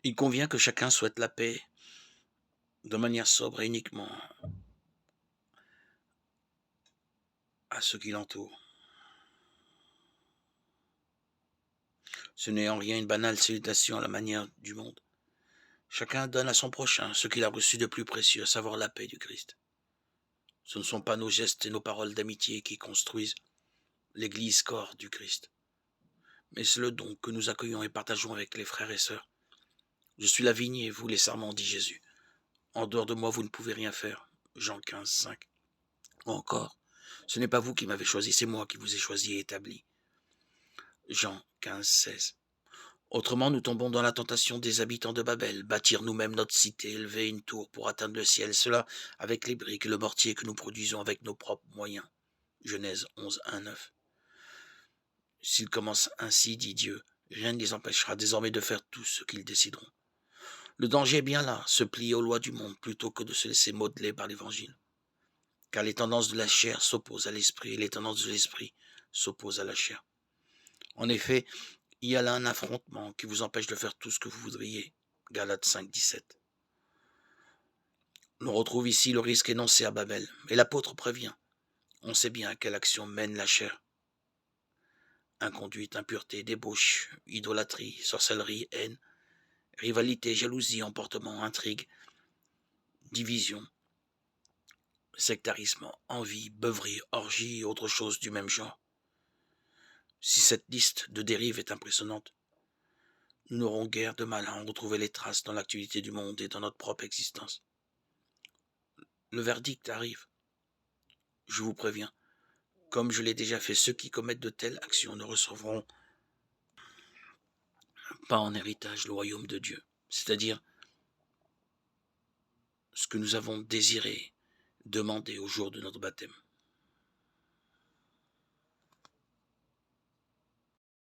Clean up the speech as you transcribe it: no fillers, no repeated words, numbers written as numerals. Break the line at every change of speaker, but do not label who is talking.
Il convient que chacun souhaite la paix de manière sobre et uniquement à ceux qui l'entourent. Ce n'est en rien une banale salutation à la manière du monde. Chacun donne à son prochain ce qu'il a reçu de plus précieux, à savoir la paix du Christ. Ce ne sont pas nos gestes et nos paroles d'amitié qui construisent l'Église corps du Christ, mais c'est le don que nous accueillons et partageons avec les frères et sœurs. Je suis la vigne et vous les sarments, dit Jésus. En dehors de moi, vous ne pouvez rien faire. Jean 15, 5. Ou encore, ce n'est pas vous qui m'avez choisi, c'est moi qui vous ai choisi et établi. Jean 15, 16. Autrement, nous tombons dans la tentation des habitants de Babel, bâtir nous-mêmes notre cité, élever une tour pour atteindre le ciel, cela avec les briques et le mortier que nous produisons avec nos propres moyens. Genèse 11, 1, 9. S'ils commencent ainsi, dit Dieu, rien ne les empêchera désormais de faire tout ce qu'ils décideront. Le danger est bien là, se plier aux lois du monde plutôt que de se laisser modeler par l'Évangile. Car les tendances de la chair s'opposent à l'esprit et les tendances de l'esprit s'opposent à la chair. En effet, il y a là un affrontement qui vous empêche de faire tout ce que vous voudriez. Galates 5, 17. On retrouve ici le risque énoncé à Babel, et l'apôtre prévient. On sait bien à quelle action mène la chair. Inconduite, impureté, débauche, idolâtrie, sorcellerie, haine, rivalité, jalousie, emportement, intrigue, division, sectarisme, envie, beuverie, orgie et autre chose du même genre. Si cette liste de dérives est impressionnante, nous n'aurons guère de mal à en retrouver les traces dans l'actualité du monde et dans notre propre existence. Le verdict arrive. Je vous préviens, comme je l'ai déjà fait, ceux qui commettent de telles actions ne recevront pas en héritage le royaume de Dieu, c'est-à-dire ce que nous avons désiré, demandé au jour de notre baptême.